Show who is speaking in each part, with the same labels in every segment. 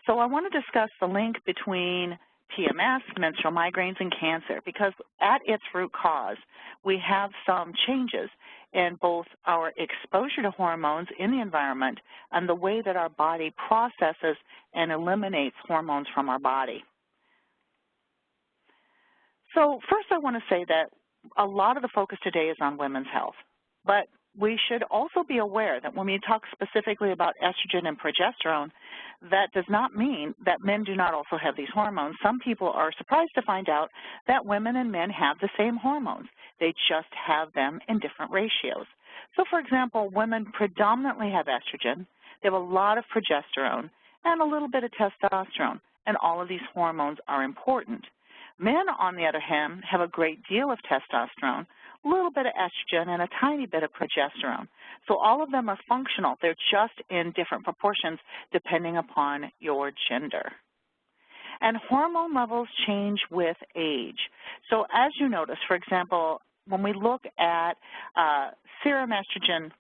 Speaker 1: So I want to discuss the link between PMS, menstrual migraines, and cancer, because at its root cause, we have some changes in both our exposure to hormones in the environment and the way that our body processes and eliminates hormones from our body. So first I want to say that a lot of the focus today is on women's health, but we should also be aware that when we talk specifically about estrogen and progesterone, that does not mean that men do not also have these hormones. Some people are surprised to find out that women and men have the same hormones. They just have them in different ratios. So for example, women predominantly have estrogen, they have a lot of progesterone, and a little bit of testosterone, and all of these hormones are important. Men, on the other hand, have a great deal of testosterone, a little bit of estrogen, and a tiny bit of progesterone. So all of them are functional. They're just in different proportions depending upon your gender. And hormone levels change with age. So as you notice, for example, when we look at serum estrogen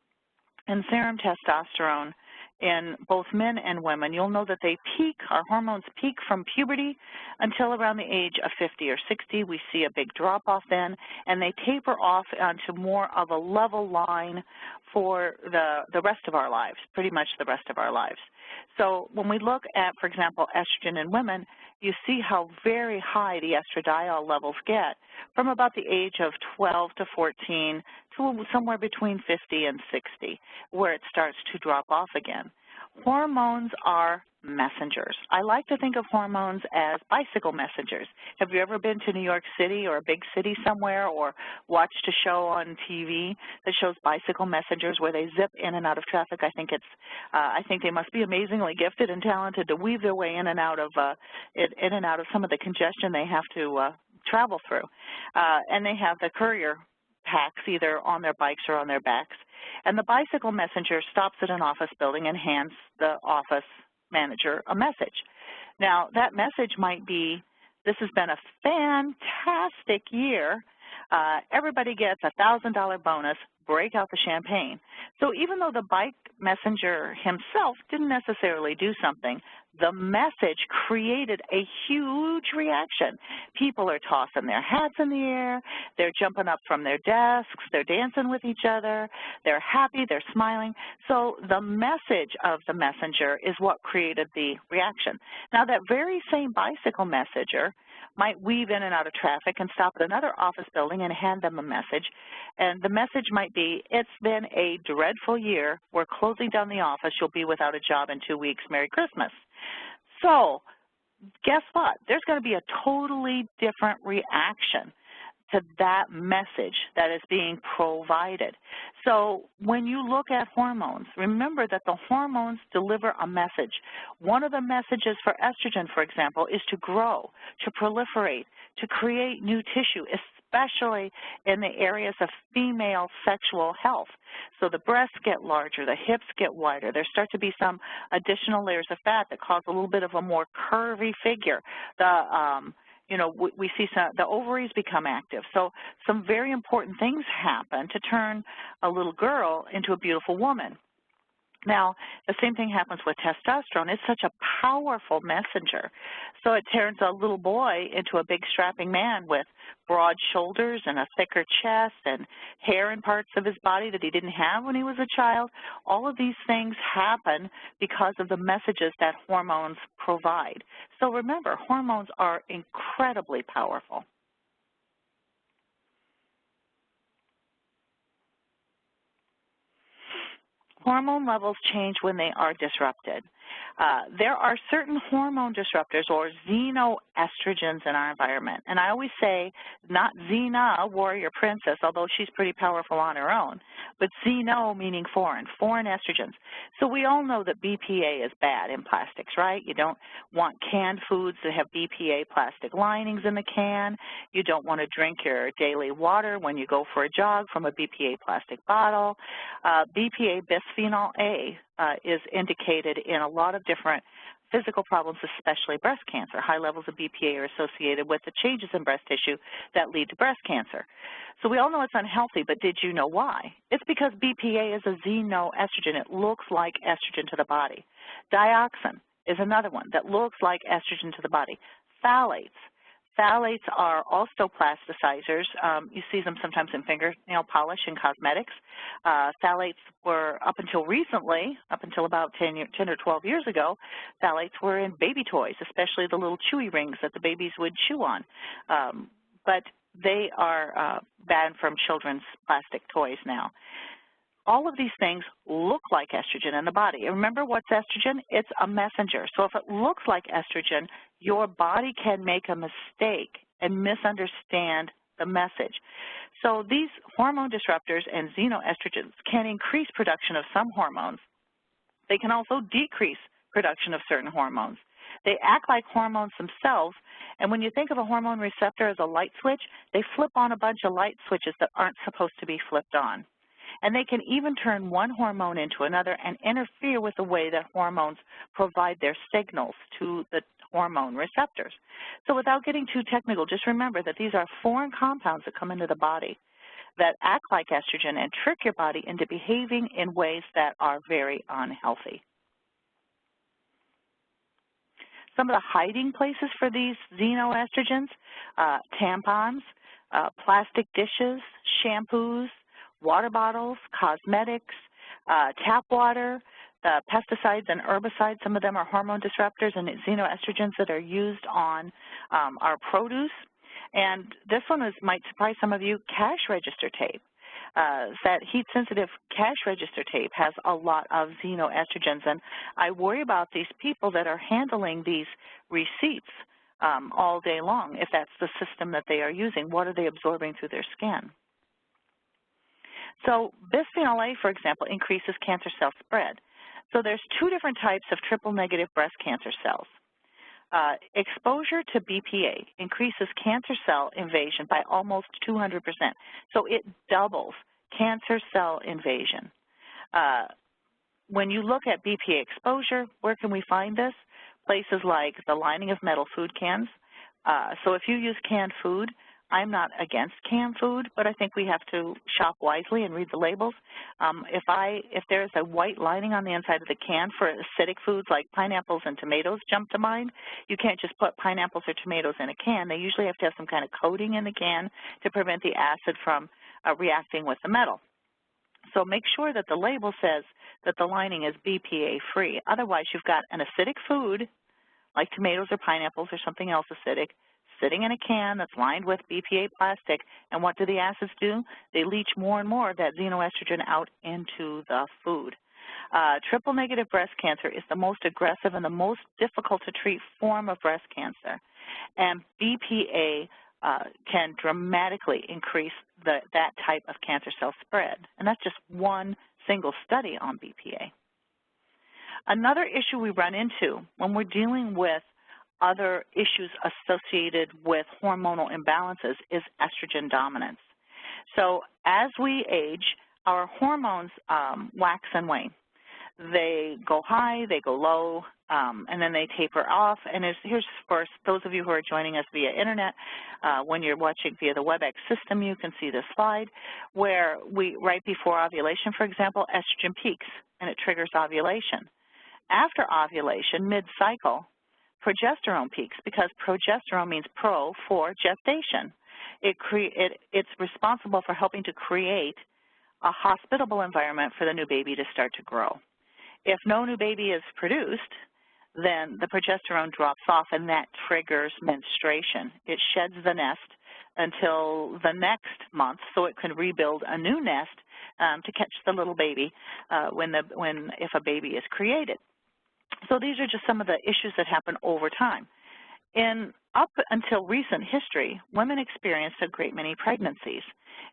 Speaker 1: and serum testosterone in both men and women, you'll know that they peak, our hormones peak from puberty until around the age of 50 or 60. We see a big drop-off then, and they taper off onto more of a level line for the rest of our lives, pretty much the rest of our lives. So when we look at, for example, estrogen in women, you see how very high the estradiol levels get from about the age of 12 to 14 to somewhere between 50 and 60, where it starts to drop off again. Hormones are messengers. I like to think of hormones as bicycle messengers. Have you ever been to New York City or a big city somewhere, or watched a show on TV that shows bicycle messengers where they zip in and out of traffic? I think they must be amazingly gifted and talented to weave their way in and out of some of the congestion they have to travel through. And they have the courier packs either on their bikes or on their backs. And the bicycle messenger stops at an office building and hands the office manager a message. Now, that message might be, this has been a fantastic year. Everybody gets a $1,000 bonus. Break out the champagne. So even though the bike messenger himself didn't necessarily do something, the message created a huge reaction. People are tossing their hats in the air, they're jumping up from their desks, they're dancing with each other, they're happy, they're smiling. So the message of the messenger is what created the reaction. Now that very same bicycle messenger might weave in and out of traffic and stop at another office building and hand them a message. And the message might be, it's been a dreadful year. We're closing down the office. You'll be without a job in 2 weeks. Merry Christmas. So guess what? There's going to be a totally different reaction to that message that is being provided. So when you look at hormones, remember that the hormones deliver a message. One of the messages for estrogen, for example, is to grow, to proliferate, to create new tissue, especially in the areas of female sexual health. So the breasts get larger, the hips get wider. There start to be some additional layers of fat that cause a little bit of a more curvy figure. We see the ovaries become active. So some very important things happen to turn a little girl into a beautiful woman. Now, the same thing happens with testosterone. It's such a powerful messenger. So it turns a little boy into a big strapping man with broad shoulders and a thicker chest and hair in parts of his body that he didn't have when he was a child. All of these things happen because of the messages that hormones provide. So remember, hormones are incredibly powerful. Hormone levels change when they are disrupted. There are certain hormone disruptors or xenoestrogens in our environment. And I always say not Xena, warrior princess, although she's pretty powerful on her own, but xeno meaning foreign estrogens. So we all know that BPA is bad in plastics, right? You don't want canned foods that have BPA plastic linings in the can. You don't want to drink your daily water when you go for a jog from a BPA plastic bottle. BPA bisphenol A is indicated in a lot of different physical problems, especially breast cancer. High levels of BPA are associated with the changes in breast tissue that lead to breast cancer. So we all know it's unhealthy, but did you know why? It's because BPA is a xenoestrogen. It looks like estrogen to the body. Dioxin is another one that looks like estrogen to the body. Phthalates. Phthalates are also plasticizers. You see them sometimes in fingernail polish and cosmetics. Phthalates were, up until recently, up until about 10 or 12 years ago, phthalates were in baby toys, especially the little chewy rings that the babies would chew on. But they are banned from children's plastic toys now. All of these things look like estrogen in the body. And remember, what's estrogen? It's a messenger. So if it looks like estrogen, your body can make a mistake and misunderstand the message. So these hormone disruptors and xenoestrogens can increase production of some hormones. They can also decrease production of certain hormones. They act like hormones themselves, and when you think of a hormone receptor as a light switch, they flip on a bunch of light switches that aren't supposed to be flipped on. And they can even turn one hormone into another and interfere with the way that hormones provide their signals to the hormone receptors. So without getting too technical, just remember that these are foreign compounds that come into the body that act like estrogen and trick your body into behaving in ways that are very unhealthy. Some of the hiding places for these xenoestrogens, tampons, plastic dishes, shampoos, water bottles, cosmetics, tap water, pesticides and herbicides. Some of them are hormone disruptors and xenoestrogens that are used on our produce. And this one might surprise some of you, cash register tape. That heat-sensitive cash register tape has a lot of xenoestrogens, and I worry about these people that are handling these receipts all day long, if that's the system that they are using. What are they absorbing through their skin? So bisphenol A, for example, increases cancer cell spread. So there's two different types of triple-negative breast cancer cells. Exposure to BPA increases cancer cell invasion by almost 200%. So it doubles cancer cell invasion. When you look at BPA exposure, where can we find this? Places like the lining of metal food cans. So if you use canned food, I'm not against canned food, but I think we have to shop wisely and read the labels. If there's a white lining on the inside of the can for acidic foods like pineapples and tomatoes jump to mind, you can't just put pineapples or tomatoes in a can. They usually have to have some kind of coating in the can to prevent the acid from reacting with the metal. So make sure that the label says that the lining is BPA-free. Otherwise, you've got an acidic food, like tomatoes or pineapples or something else acidic, sitting in a can that's lined with BPA plastic, and what do the acids do? They leach more and more of that xenoestrogen out into the food. Triple-negative breast cancer is the most aggressive and the most difficult to treat form of breast cancer, and BPA can dramatically increase that type of cancer cell spread, and that's just one single study on BPA. Another issue we run into when we're dealing with other issues associated with hormonal imbalances is estrogen dominance. So as we age, our hormones wax and wane. They go high, they go low, and then they taper off. And here's for those of you who are joining us via internet, when you're watching via the WebEx system, you can see this slide where right before ovulation, for example, estrogen peaks and it triggers ovulation. After ovulation, mid-cycle, progesterone peaks because progesterone means pro for gestation. It's responsible for helping to create a hospitable environment for the new baby to start to grow. If no new baby is produced, then the progesterone drops off and that triggers menstruation. It sheds the nest until the next month so it can rebuild a new nest to catch the little baby if a baby is created. So these are just some of the issues that happen over time. Up until recent history, women experienced a great many pregnancies.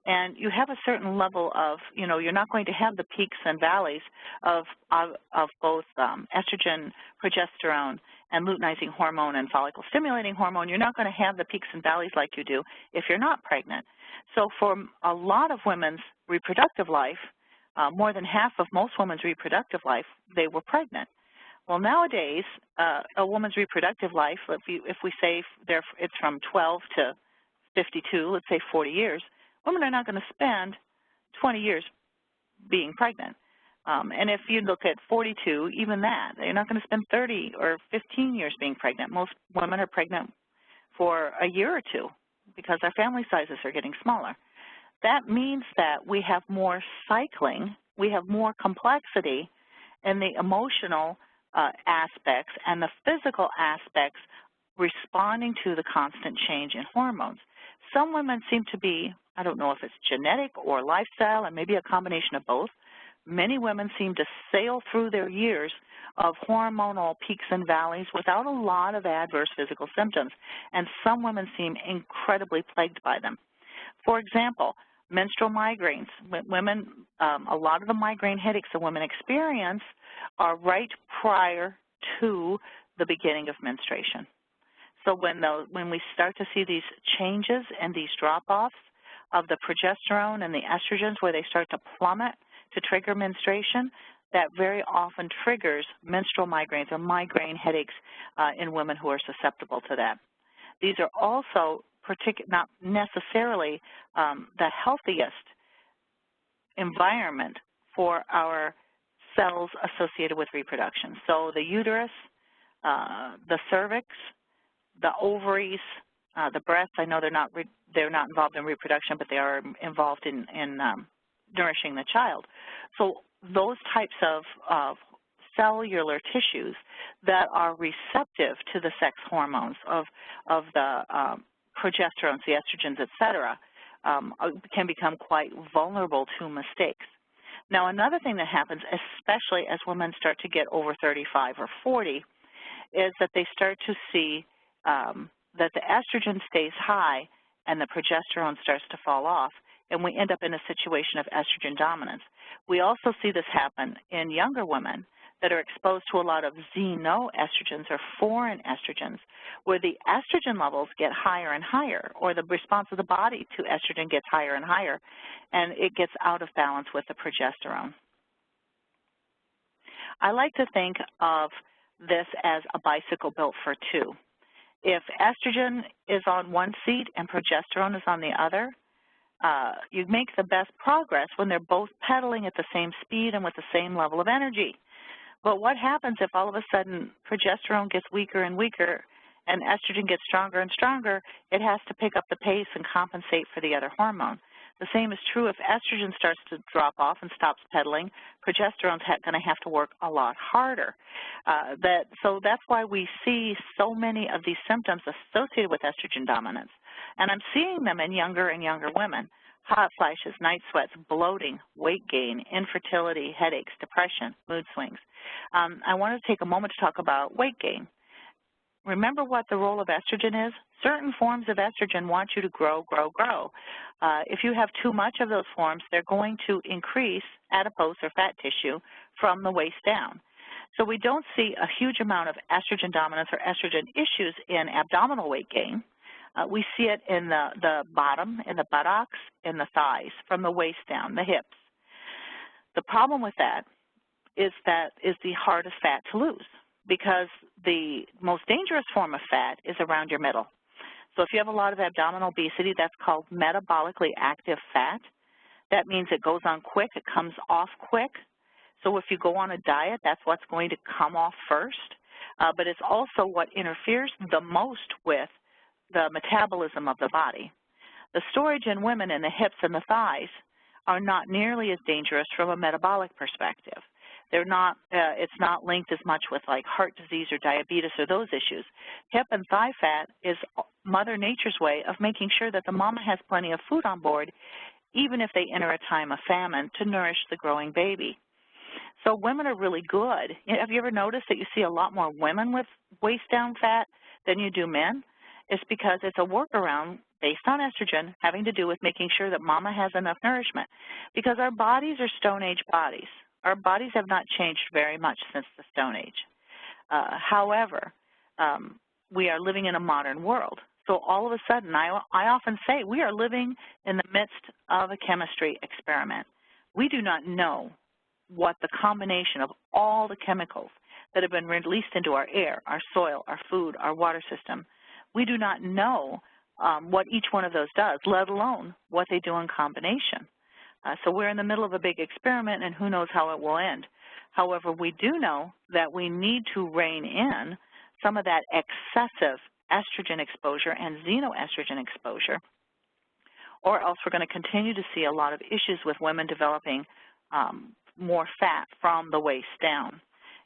Speaker 1: And you have a certain level of, you're not going to have the peaks and valleys of both estrogen, progesterone, and luteinizing hormone and follicle stimulating hormone. You're not going to have the peaks and valleys like you do if you're not pregnant. So for a lot of women's reproductive life, more than half of most women's reproductive life, they were pregnant. Well, nowadays, a woman's reproductive life, if we say it's from 12 to 52, let's say 40 years, women are not going to spend 20 years being pregnant. And if you look at 42, even that, you're not going to spend 30 or 15 years being pregnant. Most women are pregnant for a year or two because our family sizes are getting smaller. That means that we have more cycling, we have more complexity in the emotional aspects and the physical aspects responding to the constant change in hormones. Some women seem to be, I don't know if it's genetic or lifestyle and maybe a combination of both. Many women seem to sail through their years of hormonal peaks and valleys without a lot of adverse physical symptoms, and some women seem incredibly plagued by them. For example, menstrual migraines. Women, a lot of the migraine headaches that women experience are right prior to the beginning of menstruation. So when we start to see these changes and these drop-offs of the progesterone and the estrogens where they start to plummet to trigger menstruation, that very often triggers menstrual migraines or migraine headaches in women who are susceptible to that. These are also not necessarily the healthiest environment for our cells associated with reproduction. So the uterus, the cervix, the ovaries, the breasts, I know they're not involved in reproduction, but they are involved in nourishing the child. So those types of cellular tissues that are receptive to the sex hormones of the progesterones, the estrogens, et cetera, can become quite vulnerable to mistakes. Now, another thing that happens, especially as women start to get over 35 or 40, is that they start to see that the estrogen stays high and the progesterone starts to fall off, and we end up in a situation of estrogen dominance. We also see this happen in younger women that are exposed to a lot of xenoestrogens or foreign estrogens, where the estrogen levels get higher and higher, or the response of the body to estrogen gets higher and higher, and it gets out of balance with the progesterone. I like to think of this as a bicycle built for two. If estrogen is on one seat and progesterone is on the other, you make the best progress when they're both pedaling at the same speed and with the same level of energy. But what happens if all of a sudden progesterone gets weaker and weaker and estrogen gets stronger and stronger? It has to pick up the pace and compensate for the other hormone. The same is true if estrogen starts to drop off and stops pedaling. Progesterone's going to have to work a lot harder. So that's why we see so many of these symptoms associated with estrogen dominance. And I'm seeing them in younger and younger women: hot flashes, night sweats, bloating, weight gain, infertility, headaches, depression, mood swings. I want to take a moment to talk about weight gain. Remember what the role of estrogen is? Certain forms of estrogen want you to grow, grow, grow. If you have too much of those forms, they're going to increase adipose or fat tissue from the waist down. So we don't see a huge amount of estrogen dominance or estrogen issues in abdominal weight gain. We see it in the bottom, in the buttocks, in the thighs, from the waist down, the hips. The problem with that is the hardest fat to lose, because the most dangerous form of fat is around your middle. So if you have a lot of abdominal obesity, that's called metabolically active fat. That means it goes on quick, it comes off quick. So if you go on a diet, that's what's going to come off first. But it's also what interferes the most with the metabolism of the body. The storage in women in the hips and the thighs are not nearly as dangerous from a metabolic perspective. They're not, it's not linked as much with like heart disease or diabetes or those issues. Hip and thigh fat is Mother Nature's way of making sure that the mama has plenty of food on board, even if they enter a time of famine, to nourish the growing baby. So women are really good. Have you ever noticed that you see a lot more women with waist down fat than you do men? It's because it's a workaround based on estrogen having to do with making sure that mama has enough nourishment, because our bodies are Stone Age bodies. Our bodies have not changed very much since the Stone Age. However, we are living in a modern world. So all of a sudden, I often say we are living in the midst of a chemistry experiment. We do not know what the combination of all the chemicals that have been released into our air, our soil, our food, our water system, we do not know what each one of those does, let alone what they do in combination. So we're in the middle of a big experiment, and who knows how it will end. However, we do know that we need to rein in some of that excessive estrogen exposure and xenoestrogen exposure, or else we're going to continue to see a lot of issues with women developing more fat from the waist down,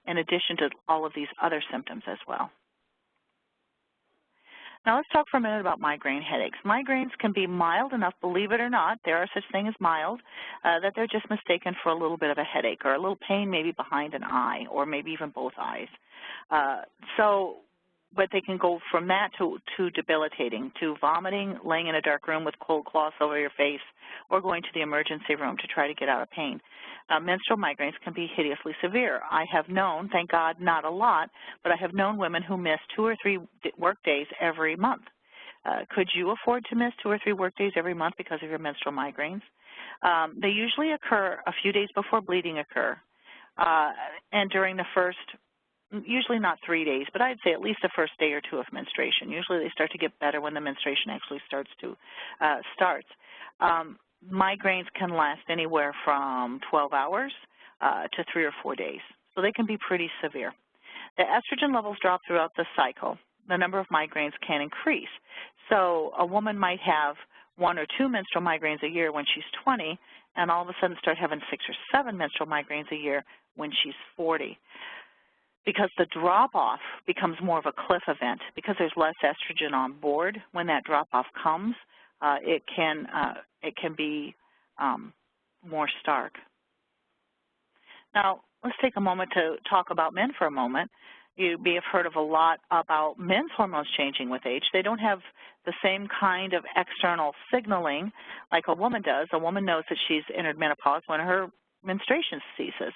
Speaker 1: in addition to all of these other symptoms as well. Now let's talk for a minute about migraine headaches. Migraines can be mild enough, believe it or not, there are such things as mild, that they're just mistaken for a little bit of a headache or a little pain maybe behind an eye or maybe even both eyes. But they can go from that to debilitating, to vomiting, laying in a dark room with cold cloths over your face, or going to the emergency room to try to get out of pain. Menstrual migraines can be hideously severe. I have known, thank God not a lot, but I have known women who miss 2 or 3 work days every month. Could you afford to miss 2 or 3 work days every month because of your menstrual migraines? They usually occur a few days before bleeding occur, and during the first, usually not 3 days, but I'd say at least the first day or 2 of menstruation. Usually they start to get better when the menstruation actually starts. Migraines can last anywhere from 12 hours to 3 or 4 days, so they can be pretty severe. The estrogen levels drop throughout the cycle. The number of migraines can increase. So a woman might have 1 or 2 menstrual migraines a year when she's 20, and all of a sudden start having 6 or 7 menstrual migraines a year when she's 40. Because the drop-off becomes more of a cliff event. Because there's less estrogen on board when that drop-off comes, it can be more stark. Now, let's take a moment to talk about men for a moment. You may have heard of a lot about men's hormones changing with age. They don't have the same kind of external signaling like a woman does. A woman knows that she's entered menopause when her menstruation ceases.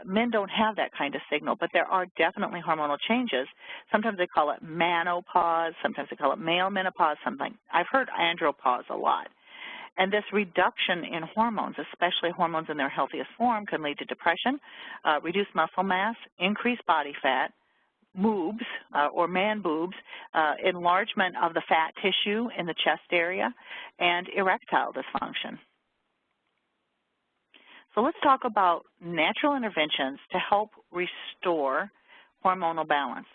Speaker 1: Men don't have that kind of signal, but there are definitely hormonal changes. Sometimes they call it menopause, sometimes they call it male menopause, something. I've heard andropause a lot. And this reduction in hormones, especially hormones in their healthiest form, can lead to depression, reduced muscle mass, increased body fat, boobs or man boobs, enlargement of the fat tissue in the chest area, and erectile dysfunction. So let's talk about natural interventions to help restore hormonal balance.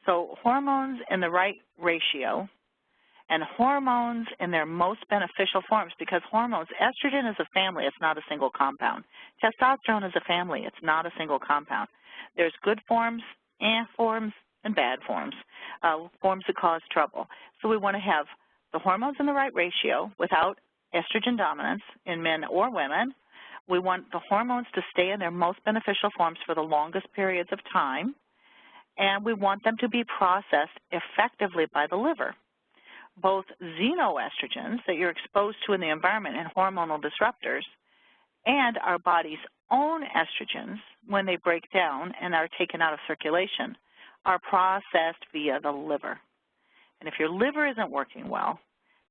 Speaker 1: So hormones in the right ratio and hormones in their most beneficial forms, because hormones, estrogen is a family, it's not a single compound. Testosterone is a family, it's not a single compound. There's good forms, and bad forms, forms that cause trouble. So we want to have the hormones in the right ratio without estrogen dominance in men or women. We want the hormones to stay in their most beneficial forms for the longest periods of time, and we want them to be processed effectively by the liver. Both xenoestrogens that you're exposed to in the environment and hormonal disruptors, and our body's own estrogens, when they break down and are taken out of circulation, are processed via the liver. And if your liver isn't working well,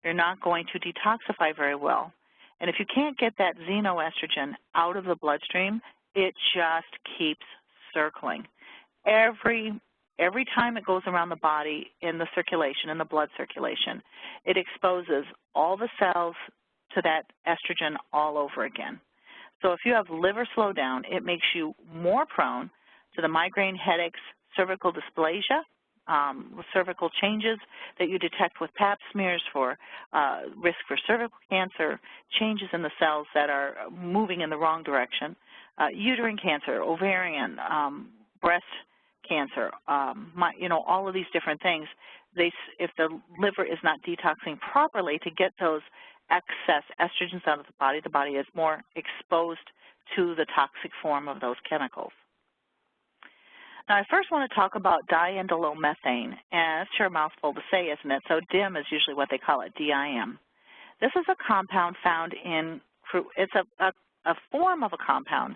Speaker 1: you're not going to detoxify very well. And if you can't get that xenoestrogen out of the bloodstream, it just keeps circling. Every time it goes around the body in the circulation, in the blood circulation, it exposes all the cells to that estrogen all over again. So if you have liver slowdown, it makes you more prone to the migraine, headaches, cervical dysplasia, cervical changes that you detect with pap smears for risk for cervical cancer, changes in the cells that are moving in the wrong direction, uterine cancer, ovarian, breast cancer, all of these different things. If the liver is not detoxing properly to get those excess estrogens out of the body is more exposed to the toxic form of those chemicals. Now, I first want to talk about diindolylmethane, and it's a mouthful to say, isn't it? So DIM is usually what they call it, DIM. This is a compound found in, it's a form of a compound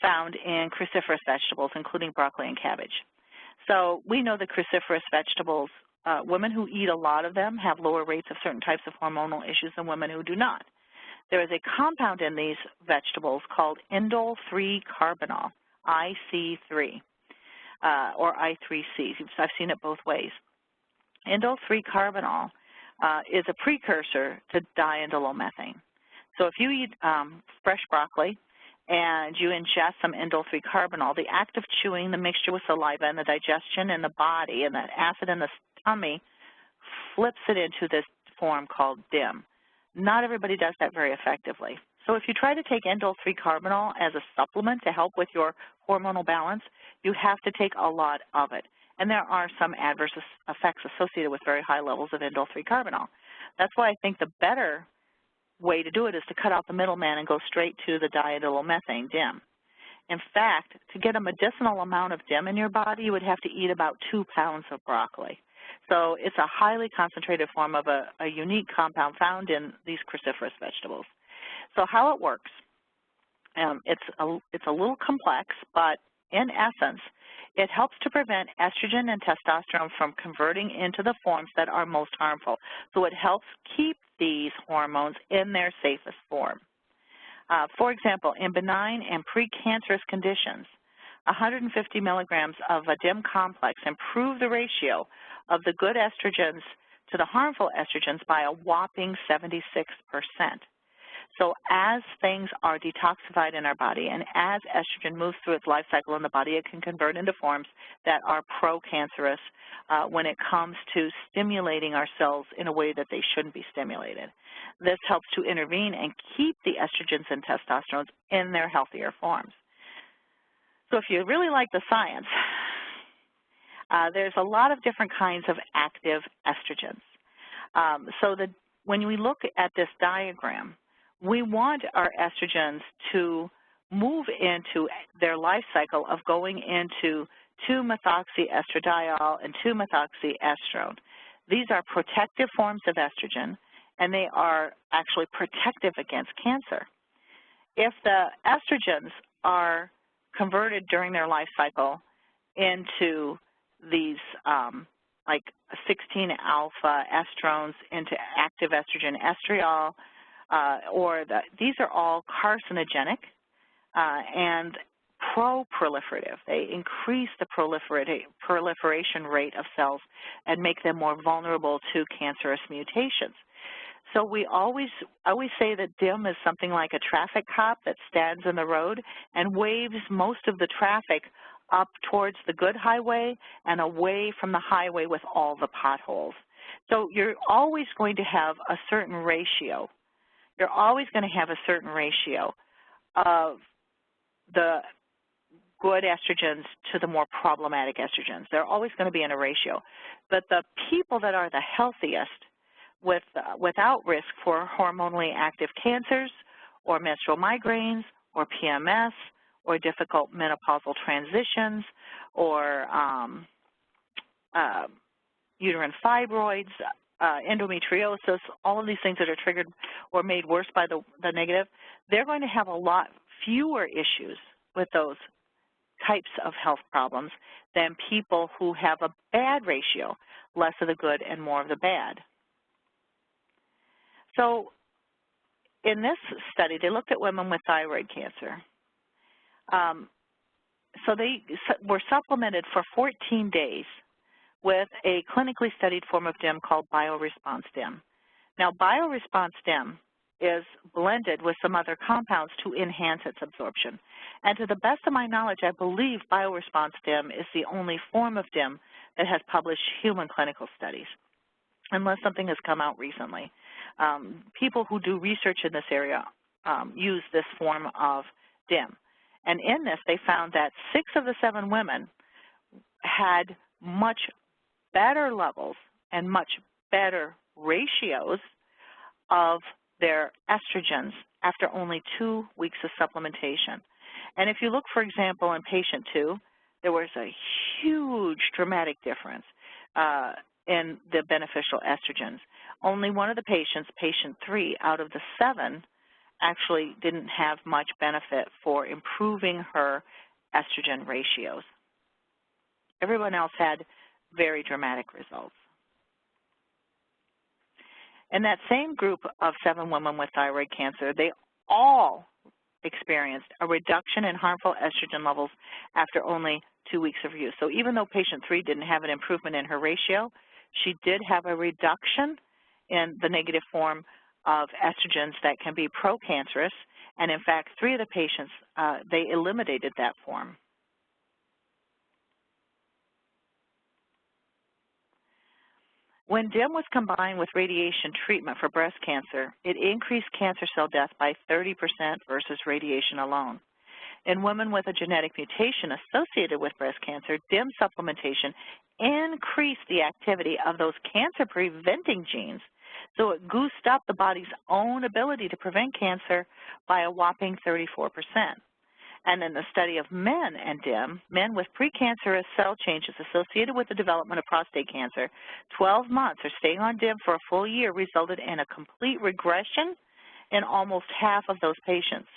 Speaker 1: found in cruciferous vegetables, including broccoli and cabbage. So we know that cruciferous vegetables, women who eat a lot of them have lower rates of certain types of hormonal issues than women who do not. There is a compound in these vegetables called indole-3-carbinol, IC3. Or I3C. I've seen it both ways. Indole-3-carbinol is a precursor to diindolylmethane. So if you eat fresh broccoli and you ingest some indole-3 carbinol, the act of chewing, the mixture with saliva, and the digestion in the body and the acid in the tummy flips it into this form called DIM. Not everybody does that very effectively. So if you try to take indole-3 carbinol as a supplement to help with your hormonal balance, you have to take a lot of it. And there are some adverse effects associated with very high levels of indole-3 carbinol. That's why I think the better way to do it is to cut out the middleman and go straight to the diindolylmethane, DIM. In fact, to get a medicinal amount of DIM in your body, you would have to eat about 2 pounds of broccoli. So it's a highly concentrated form of a unique compound found in these cruciferous vegetables. So how it works, it's a little complex, but in essence, it helps to prevent estrogen and testosterone from converting into the forms that are most harmful. So it helps keep these hormones in their safest form. For example, in benign and precancerous conditions, 150 milligrams of a DIM complex improve the ratio of the good estrogens to the harmful estrogens by a whopping 76%. So as things are detoxified in our body and as estrogen moves through its life cycle in the body, it can convert into forms that are pro-cancerous when it comes to stimulating our cells in a way that they shouldn't be stimulated. This helps to intervene and keep the estrogens and testosterones in their healthier forms. So if you really like the science, there's a lot of different kinds of active estrogens. When we look at this diagram, we want our estrogens to move into their life cycle of going into 2-methoxyestradiol and 2-methoxyestrone. These are protective forms of estrogen, and they are actually protective against cancer. If the estrogens are converted during their life cycle into these like 16-alpha estrones into active estrogen estriol, these are all carcinogenic and pro-proliferative. They increase the proliferation rate of cells and make them more vulnerable to cancerous mutations. So I always say that DIM is something like a traffic cop that stands in the road and waves most of the traffic up towards the good highway and away from the highway with all the potholes. So you're always going to have a certain ratio. You're always going to have a certain ratio of the good estrogens to the more problematic estrogens. They're always going to be in a ratio. But the people that are the healthiest without risk for hormonally active cancers or menstrual migraines or PMS or difficult menopausal transitions or uterine fibroids, endometriosis, all of these things that are triggered or made worse by the negative, they're going to have a lot fewer issues with those types of health problems than people who have a bad ratio, less of the good and more of the bad. So in this study, they looked at women with thyroid cancer. So they were supplemented for 14 days with a clinically studied form of DIM called bioresponse DIM. Now, bioresponse DIM is blended with some other compounds to enhance its absorption. And to the best of my knowledge, I believe bioresponse DIM is the only form of DIM that has published human clinical studies, unless something has come out recently. People who do research in this area use this form of DIM. And in this, they found that 6 of the 7 women had much better levels and much better ratios of their estrogens after only 2 weeks of supplementation. And if you look, for example, in patient 2, there was a huge dramatic difference in the beneficial estrogens. Only one of the patients, patient 3, out of the 7, actually didn't have much benefit for improving her estrogen ratios. Everyone else had very dramatic results. In that same group of 7 women with thyroid cancer, they all experienced a reduction in harmful estrogen levels after only 2 weeks of use. So even though patient 3 didn't have an improvement in her ratio, she did have a reduction in the negative form of estrogens that can be pro-cancerous, and in fact, 3 of the patients, they eliminated that form. When DIM was combined with radiation treatment for breast cancer, it increased cancer cell death by 30% versus radiation alone. In women with a genetic mutation associated with breast cancer, DIM supplementation increased the activity of those cancer-preventing genes, so it goosed up the body's own ability to prevent cancer by a whopping 34%. And in the study of men and DIM, men with precancerous cell changes associated with the development of prostate cancer, 12 months or staying on DIM for a full year resulted in a complete regression in almost half of those patients.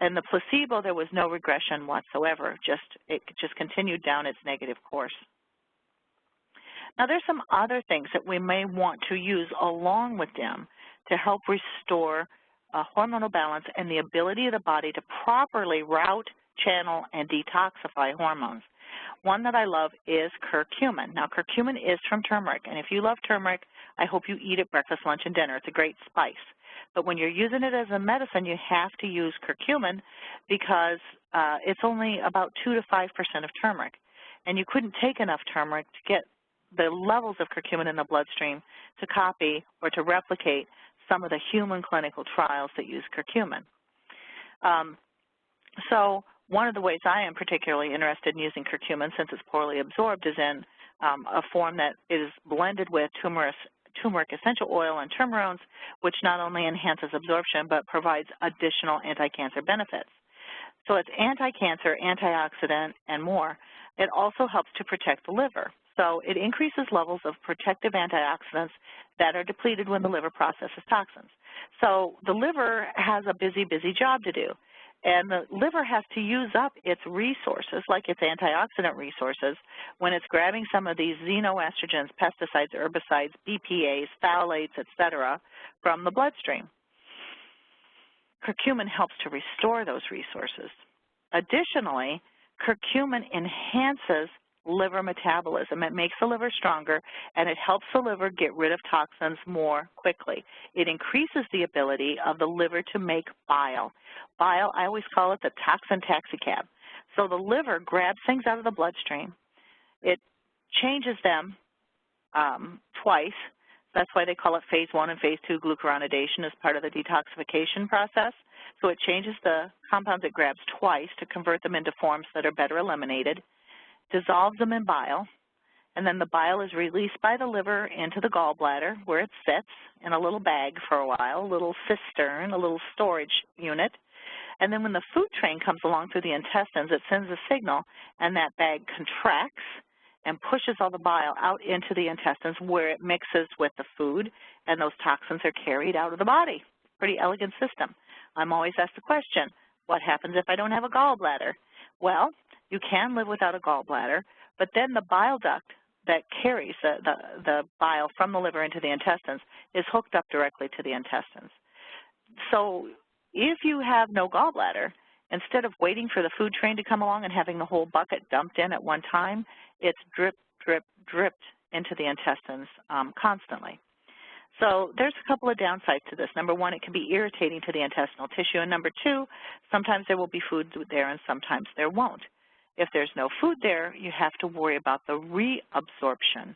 Speaker 1: In the placebo, there was no regression whatsoever. It just continued down its negative course. Now, there's some other things that we may want to use along with DIM to help restore hormonal balance and the ability of the body to properly route, channel, and detoxify hormones. One that I love is curcumin. Now, curcumin is from turmeric, and if you love turmeric, I hope you eat it breakfast, lunch, and dinner. It's a great spice. But when you're using it as a medicine, you have to use curcumin because it's only about 2 to 5% of turmeric. And you couldn't take enough turmeric to get the levels of curcumin in the bloodstream to copy or to replicate some of the human clinical trials that use curcumin. So one of the ways I am particularly interested in using curcumin, since it's poorly absorbed, is in a form that is blended with turmeric essential oil and turmerones, which not only enhances absorption but provides additional anti-cancer benefits. So it's anti-cancer, antioxidant, and more. It also helps to protect the liver. So it increases levels of protective antioxidants that are depleted when the liver processes toxins. So the liver has a busy, busy job to do. And the liver has to use up its resources, like its antioxidant resources, when it's grabbing some of these xenoestrogens, pesticides, herbicides, BPAs, phthalates, et cetera, from the bloodstream. Curcumin helps to restore those resources. Additionally, curcumin enhances liver metabolism. It makes the liver stronger, and it helps the liver get rid of toxins more quickly. It increases the ability of the liver to make bile. Bile, I always call it the toxin taxi cab. So the liver grabs things out of the bloodstream. It changes them twice. That's why they call it phase 1 and phase 2 glucuronidation as part of the detoxification process. So it changes the compounds it grabs twice to convert them into forms that are better eliminated, dissolves them in bile, and then the bile is released by the liver into the gallbladder where it sits in a little bag for a while, a little cistern, a little storage unit. And then when the food train comes along through the intestines, it sends a signal, and that bag contracts and pushes all the bile out into the intestines where it mixes with the food, and those toxins are carried out of the body. Pretty elegant system. I'm always asked the question, what happens if I don't have a gallbladder? Well, you can live without a gallbladder, but then the bile duct that carries the bile from the liver into the intestines is hooked up directly to the intestines. So if you have no gallbladder, instead of waiting for the food train to come along and having the whole bucket dumped in at one time, it's drip, drip, dripped into the intestines constantly. So there's a couple of downsides to this. Number one, it can be irritating to the intestinal tissue. And number two, sometimes there will be food there and sometimes there won't. If there's no food there, you have to worry about the reabsorption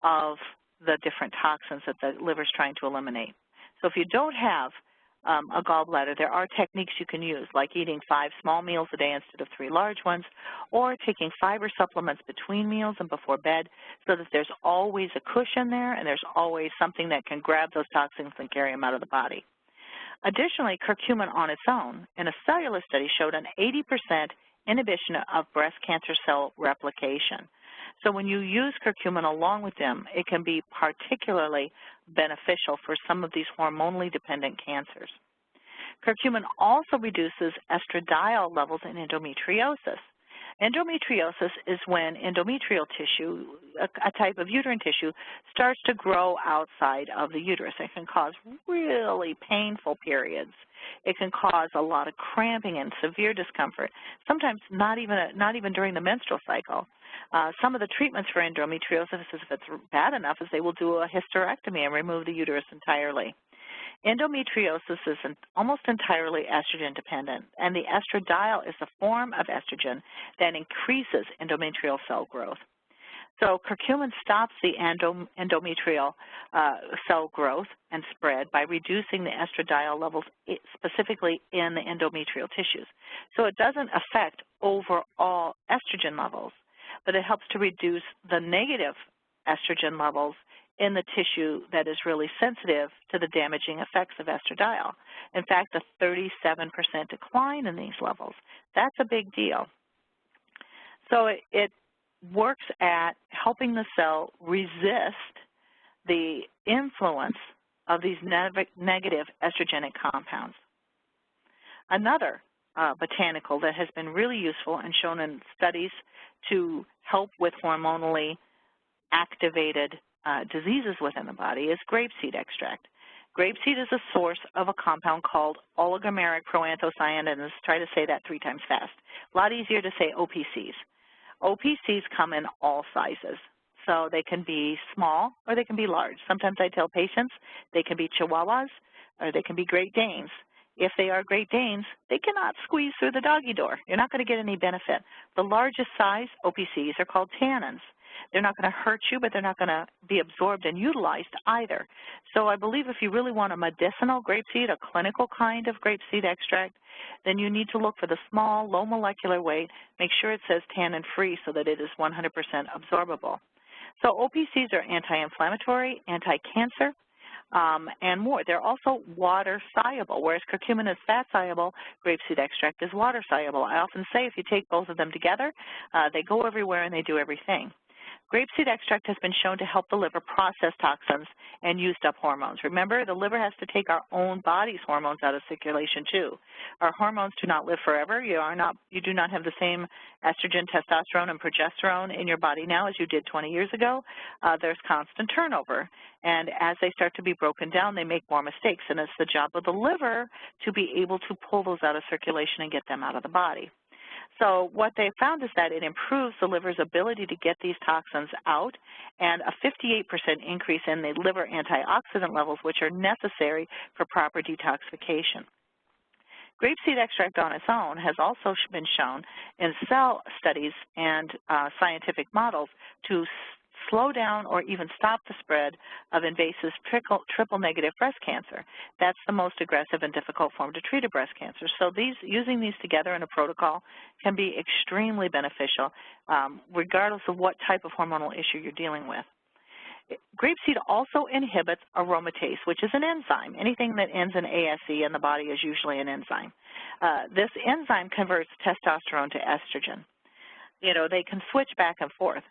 Speaker 1: of the different toxins that the liver is trying to eliminate. So if you don't have a gallbladder, there are techniques you can use, like eating 5 small meals a day instead of 3 large ones, or taking fiber supplements between meals and before bed so that there's always a cushion there and there's always something that can grab those toxins and carry them out of the body. Additionally, curcumin on its own in a cellular study showed an 80% inhibition of breast cancer cell replication. So when you use curcumin along with them, it can be particularly beneficial for some of these hormonally dependent cancers. Curcumin also reduces estradiol levels in endometriosis. Endometriosis is when endometrial tissue, a type of uterine tissue, starts to grow outside of the uterus. It can cause really painful periods. It can cause a lot of cramping and severe discomfort, sometimes not even during the menstrual cycle. Some of the treatments for endometriosis, if it's bad enough, is they will do a hysterectomy and remove the uterus entirely. Endometriosis is almost entirely estrogen dependent, and the estradiol is a form of estrogen that increases endometrial cell growth. So curcumin stops the endometrial cell growth and spread by reducing the estradiol levels specifically in the endometrial tissues. So it doesn't affect overall estrogen levels, but it helps to reduce the negative estrogen levels in the tissue that is really sensitive to the damaging effects of estradiol. In fact, a 37% decline in these levels, that's a big deal. So it works at helping the cell resist the influence of these negative estrogenic compounds. Another botanical that has been really useful and shown in studies to help with hormonally activated diseases within the body is grapeseed extract. Grapeseed is a source of a compound called oligomeric proanthocyanidins. Try to say that 3 times fast. A lot easier to say OPCs. OPCs come in all sizes. So they can be small or they can be large. Sometimes I tell patients they can be Chihuahuas or they can be Great Danes. If they are Great Danes, they cannot squeeze through the doggy door. You're not going to get any benefit. The largest size OPCs are called tannins. They're not going to hurt you, but they're not going to be absorbed and utilized either. So I believe if you really want a medicinal grapeseed, a clinical kind of grapeseed extract, then you need to look for the small, low molecular weight. Make sure it says tannin-free so that it is 100% absorbable. So OPCs are anti-inflammatory, anti-cancer, and more. They're also water-soluble, whereas curcumin is fat-soluble, grapeseed extract is water-soluble. I often say if you take both of them together, they go everywhere and they do everything. Grapeseed extract has been shown to help the liver process toxins and used up hormones. Remember, the liver has to take our own body's hormones out of circulation too. Our hormones do not live forever. You do not have the same estrogen, testosterone, and progesterone in your body now as you did 20 years ago. There's constant turnover. And as they start to be broken down, they make more mistakes. And it's the job of the liver to be able to pull those out of circulation and get them out of the body. So what they found is that it improves the liver's ability to get these toxins out, and a 58% increase in the liver antioxidant levels, which are necessary for proper detoxification. Grapeseed extract on its own has also been shown in cell studies and scientific models to slow down or even stop the spread of invasive triple-negative breast cancer. That's the most aggressive and difficult form to treat a breast cancer. So using these together in a protocol can be extremely beneficial, regardless of what type of hormonal issue you're dealing with. Grapeseed also inhibits aromatase, which is an enzyme. Anything that ends in ASE in the body is usually an enzyme. This enzyme converts testosterone to estrogen. You know, they can switch back and forth.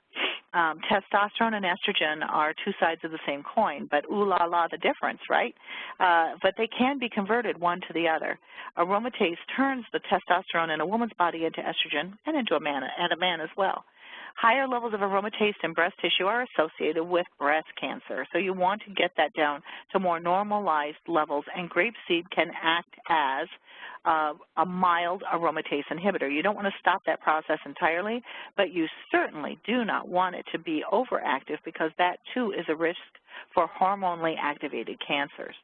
Speaker 1: Testosterone and estrogen are 2 sides of the same coin, but ooh la la the difference, right? But they can be converted one to the other. Aromatase turns the testosterone in a woman's body into estrogen and into a man as well. Higher levels of aromatase in breast tissue are associated with breast cancer, so you want to get that down to more normalized levels, and grapeseed can act as a mild aromatase inhibitor. You don't want to stop that process entirely, but you certainly do not want it to be overactive because that, too, is a risk for hormonally activated cancers.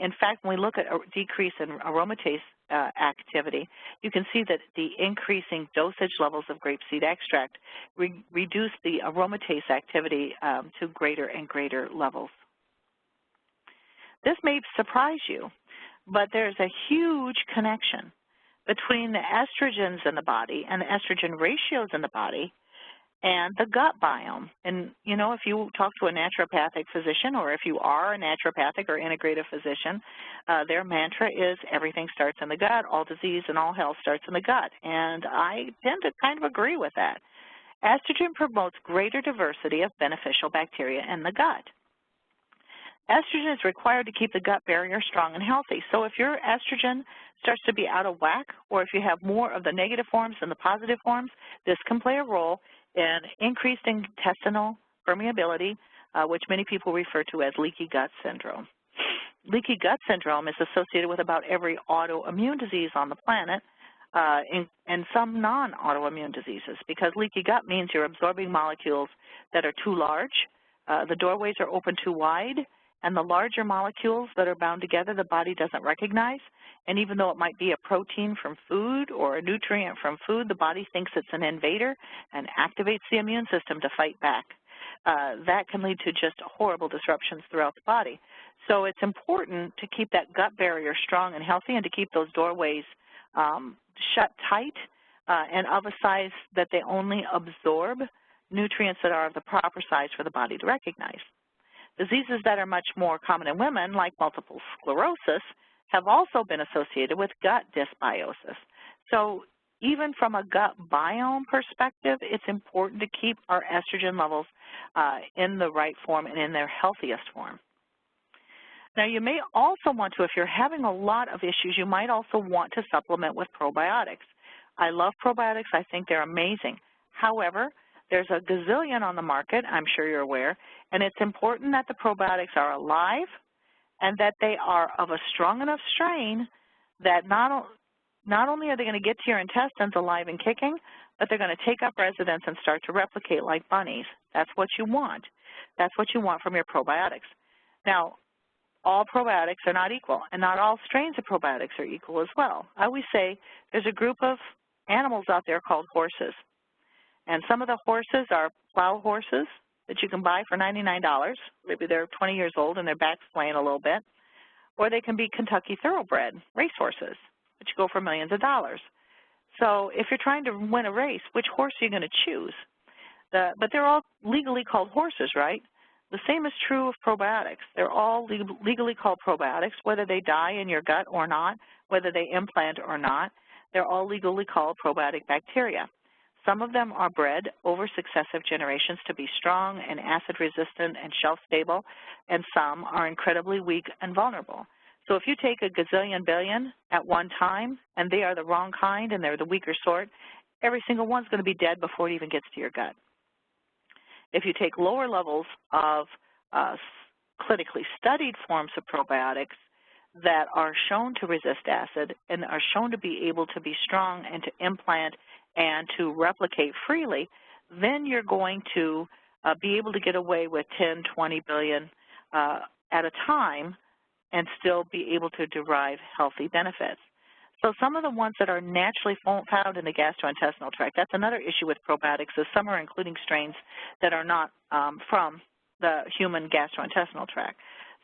Speaker 1: In fact, when we look at a decrease in aromatase activity, you can see that the increasing dosage levels of grapeseed extract reduce the aromatase activity to greater and greater levels. This may surprise you, but there's a huge connection between the estrogens in the body and the estrogen ratios in the body and the gut biome. And, you know, if you talk to a naturopathic physician or if you are a naturopathic or integrative physician, their mantra is everything starts in the gut, all disease and all health starts in the gut. And I tend to kind of agree with that. Estrogen promotes greater diversity of beneficial bacteria in the gut. Estrogen is required to keep the gut barrier strong and healthy. So if your estrogen starts to be out of whack, or if you have more of the negative forms than the positive forms, this can play a role in increased intestinal permeability, which many people refer to as leaky gut syndrome. Leaky gut syndrome is associated with about every autoimmune disease on the planet, and some non-autoimmune diseases, because leaky gut means you're absorbing molecules that are too large, the doorways are open too wide, and the larger molecules that are bound together the body doesn't recognize. And even though it might be a protein from food or a nutrient from food, the body thinks it's an invader and activates the immune system to fight back. That can lead to just horrible disruptions throughout the body. So it's important to keep that gut barrier strong and healthy and to keep those doorways shut tight and of a size that they only absorb nutrients that are of the proper size for the body to recognize. Diseases that are much more common in women, like multiple sclerosis, have also been associated with gut dysbiosis. So even from a gut biome perspective, it's important to keep our estrogen levels in the right form and in their healthiest form. Now, you may also want to, if you're having a lot of issues, you might also want to supplement with probiotics. I love probiotics. I think they're amazing. However, there's a gazillion on the market, I'm sure you're aware, and it's important that the probiotics are alive and that they are of a strong enough strain that not only are they going to get to your intestines alive and kicking, but they're going to take up residence and start to replicate like bunnies. That's what you want. That's what you want from your probiotics. Now, all probiotics are not equal, and not all strains of probiotics are equal as well. I always say there's a group of animals out there called horses, and some of the horses are plow horses that you can buy for $99. Maybe they're 20 years old and their back's swaying a little bit. Or they can be Kentucky thoroughbred racehorses, which go for millions of dollars. So if you're trying to win a race, which horse are you going to choose? But they're all legally called horses, right? The same is true of probiotics. They're all legally called probiotics, whether they die in your gut or not, whether they implant or not. They're all legally called probiotic bacteria. Some of them are bred over successive generations to be strong and acid-resistant and shelf-stable, and some are incredibly weak and vulnerable. So if you take a gazillion billion at one time, and they are the wrong kind and they're the weaker sort, every single one's going to be dead before it even gets to your gut. If you take lower levels of clinically studied forms of probiotics that are shown to resist acid and are shown to be able to be strong and to implant and to replicate freely, then you're going to be able to get away with 10, 20 billion at a time and still be able to derive healthy benefits. So some of the ones that are naturally found in the gastrointestinal tract, that's another issue with probiotics, is some are including strains that are not from the human gastrointestinal tract.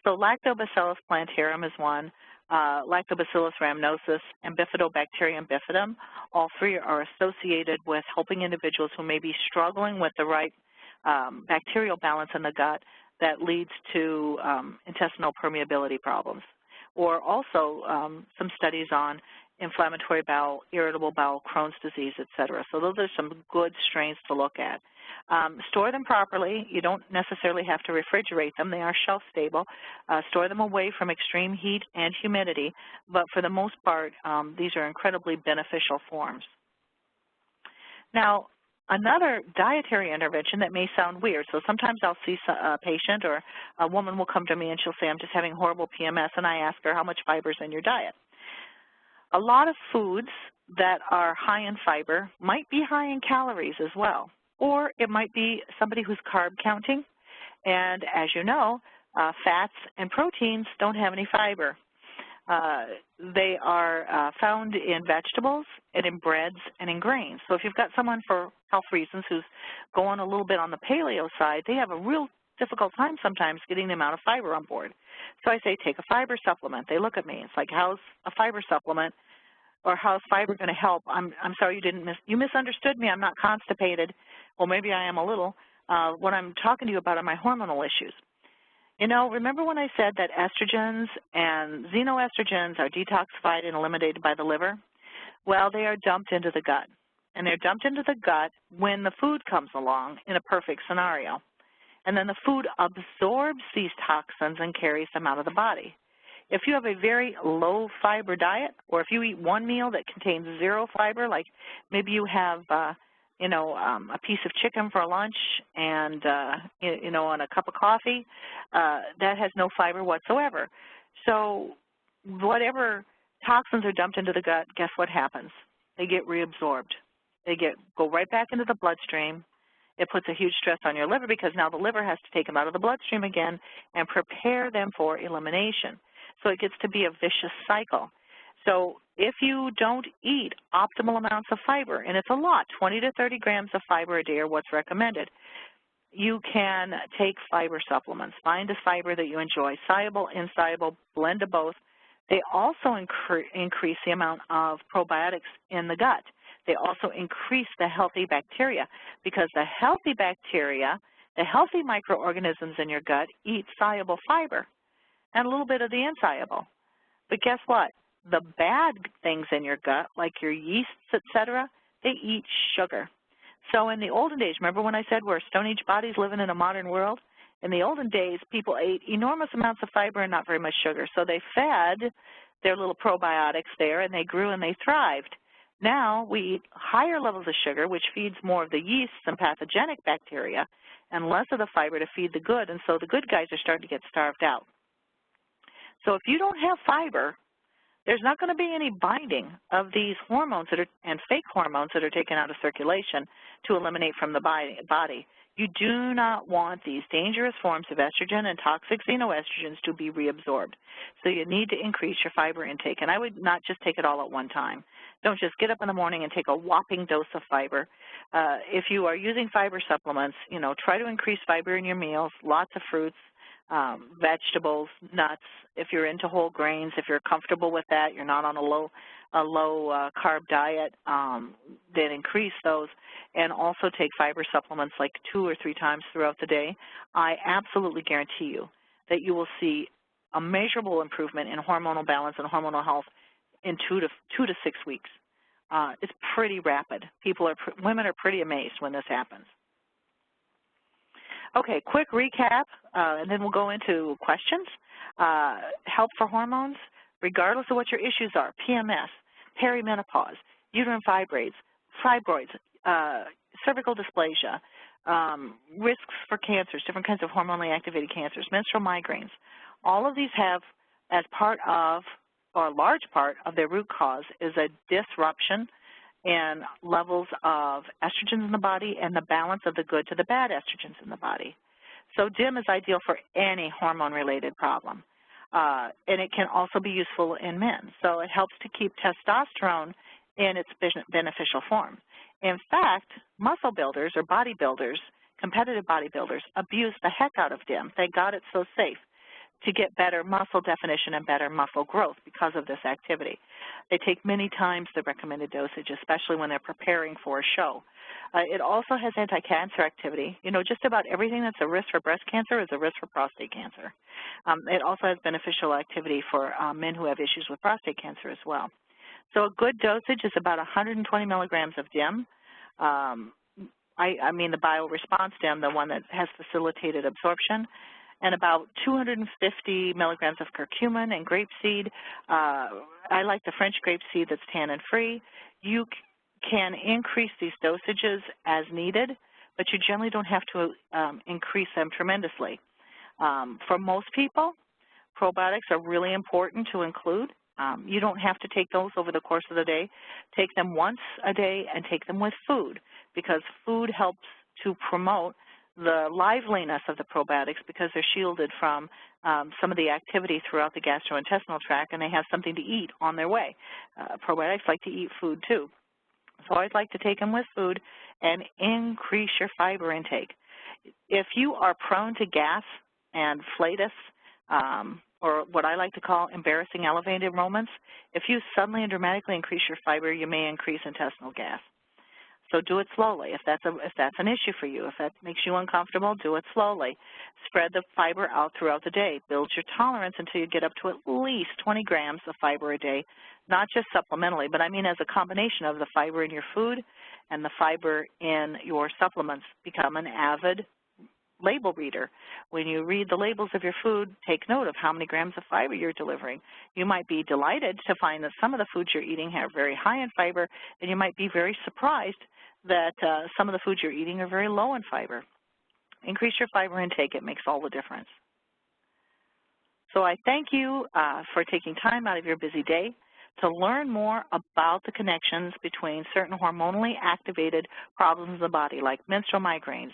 Speaker 1: So Lactobacillus plantarum is one, Lactobacillus rhamnosus, and Bifidobacterium bifidum. All three are associated with helping individuals who may be struggling with the right bacterial balance in the gut that leads to intestinal permeability problems. Or also some studies on inflammatory bowel, irritable bowel, Crohn's disease, et cetera. So those are some good strains to look at. Store them properly. You don't necessarily have to refrigerate them. They are shelf stable. Store them away from extreme heat and humidity, but for the most part, these are incredibly beneficial forms. Now, another dietary intervention that may sound weird, so sometimes I'll see a patient or a woman will come to me and she'll say, I'm just having horrible PMS, and I ask her, how much fiber is in your diet? A lot of foods that are high in fiber might be high in calories as well, or it might be somebody who's carb counting, and as you know, fats and proteins don't have any fiber. They are found in vegetables and in breads and in grains. So if you've got someone for health reasons who's going a little bit on the paleo side, they have a real difficult time sometimes getting the amount of fiber on board. So I say, take a fiber supplement. They look at me. It's like, how's a fiber supplement, or how's fiber going to help? I'm sorry, you misunderstood me. I'm not constipated. Well, maybe I am a little. What I'm talking to you about are my hormonal issues. You know, remember when I said that estrogens and xenoestrogens are detoxified and eliminated by the liver? Well, they are dumped into the gut, and they're dumped into the gut when the food comes along in a perfect scenario. And then the food absorbs these toxins and carries them out of the body. If you have a very low fiber diet, or if you eat one meal that contains zero fiber, like maybe you have a piece of chicken for lunch and, and a cup of coffee, that has no fiber whatsoever. So whatever toxins are dumped into the gut, guess what happens? They get reabsorbed. They go right back into the bloodstream. It puts a huge stress on your liver because now the liver has to take them out of the bloodstream again and prepare them for elimination. So it gets to be a vicious cycle. So if you don't eat optimal amounts of fiber, and it's a lot, 20 to 30 grams of fiber a day are what's recommended, you can take fiber supplements. Find a fiber that you enjoy, soluble, insoluble, blend of both. They also increase the amount of probiotics in the gut. They also increase the healthy bacteria because the healthy bacteria, the healthy microorganisms in your gut eat soluble fiber and a little bit of the insoluble. But guess what? The bad things in your gut, like your yeasts, etc., they eat sugar. So in the olden days, remember when I said we're Stone Age bodies living in a modern world? In the olden days, people ate enormous amounts of fiber and not very much sugar. So they fed their little probiotics there, and they grew and they thrived. Now we eat higher levels of sugar, which feeds more of the yeasts and pathogenic bacteria, and less of the fiber to feed the good, and so the good guys are starting to get starved out. So if you don't have fiber, there's not going to be any binding of these hormones that are, and fake hormones that are taken out of circulation to eliminate from the body. You do not want these dangerous forms of estrogen and toxic xenoestrogens to be reabsorbed. So you need to increase your fiber intake. And I would not just take it all at one time. Don't just get up in the morning and take a whopping dose of fiber. If you are using fiber supplements, try to increase fiber in your meals, lots of fruits, vegetables, nuts. If you're into whole grains, if you're comfortable with that, you're not on a low carb diet, then increase those, and also take fiber supplements like 2 or 3 times throughout the day. I absolutely guarantee you that you will see a measurable improvement in hormonal balance and hormonal health in 2 to 6 weeks. It's pretty rapid. Women are pretty amazed when this happens. Okay, quick recap, and then we'll go into questions. Help for hormones, regardless of what your issues are: PMS, perimenopause, uterine fibroids, cervical dysplasia, risks for cancers, different kinds of hormonally activated cancers, menstrual migraines. All of these have, as part of, or a large part of their root cause, is a disruption in levels of estrogens in the body and the balance of the good to the bad estrogens in the body. So DIM is ideal for any hormone-related problem, and it can also be useful in men. So it helps to keep testosterone in its beneficial form. In fact, muscle builders or bodybuilders, competitive bodybuilders, abuse the heck out of DIM. They got it so safe to get better muscle definition and better muscle growth because of this activity. They take many times the recommended dosage, especially when they're preparing for a show. It also has anti-cancer activity. Just about everything that's a risk for breast cancer is a risk for prostate cancer. It also has beneficial activity for men who have issues with prostate cancer as well. So a good dosage is about 120 milligrams of DIM. I mean the bioresponse DIM, the one that has facilitated absorption, and about 250 milligrams of curcumin and grapeseed. I like the French grapeseed that's tannin-free. You can increase these dosages as needed, but you generally don't have to increase them tremendously. For most people, probiotics are really important to include. You don't have to take those over the course of the day. Take them once a day and take them with food, because food helps to promote the liveliness of the probiotics because they're shielded from some of the activity throughout the gastrointestinal tract, and they have something to eat on their way. Probiotics like to eat food too. So I'd like to take them with food and increase your fiber intake. If you are prone to gas and flatus, or what I like to call embarrassing elevated moments, if you suddenly and dramatically increase your fiber, you may increase intestinal gas. So do it slowly. If that's an issue for you, if that makes you uncomfortable, do it slowly. Spread the fiber out throughout the day. Build your tolerance until you get up to at least 20 grams of fiber a day, not just supplementally, but I mean as a combination of the fiber in your food and the fiber in your supplements. Become an avid label reader. When you read the labels of your food, take note of how many grams of fiber you're delivering. You might be delighted to find that some of the foods you're eating have very high in fiber, and you might be very surprised that some of the foods you're eating are very low in fiber. Increase your fiber intake. It makes all the difference. So I thank you for taking time out of your busy day to learn more about the connections between certain hormonally activated problems in the body like menstrual migraines,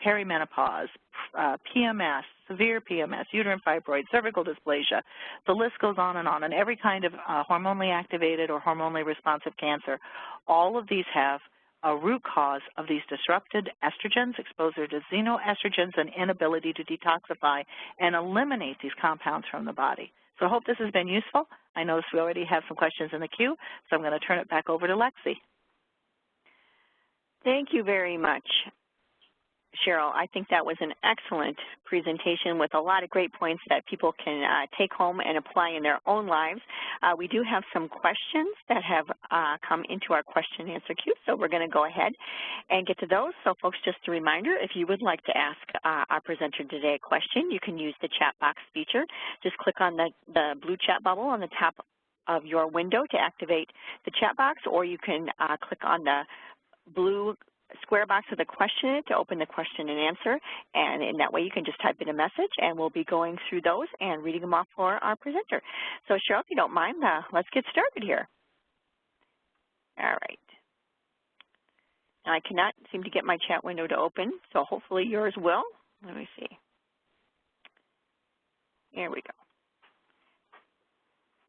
Speaker 1: perimenopause, PMS, severe PMS, uterine fibroids, cervical dysplasia. The list goes on, and every kind of hormonally activated or hormonally responsive cancer. All of these have a root cause of these disrupted estrogens, exposure to xenoestrogens, and inability to detoxify and eliminate these compounds from the body. So I hope this has been useful. I notice we already have some questions in the queue, so I'm going to turn it back over to Lexi.
Speaker 2: Thank you very much, Cheryl. I think that was an excellent presentation with a lot of great points that people can take home and apply in their own lives. We do have some questions that have come into our question and answer queue, so we're going to go ahead and get to those. So folks, just a reminder, if you would like to ask our presenter today a question, you can use the chat box feature. Just click on the blue chat bubble on the top of your window to activate the chat box, or you can click on the blue square box with a question to open the question and answer, and in that way you can just type in a message and we'll be going through those and reading them off for our presenter. So Cheryl, if you don't mind, let's get started here. All right. Now I cannot seem to get my chat window to open, so hopefully yours will. Let me see. Here we go.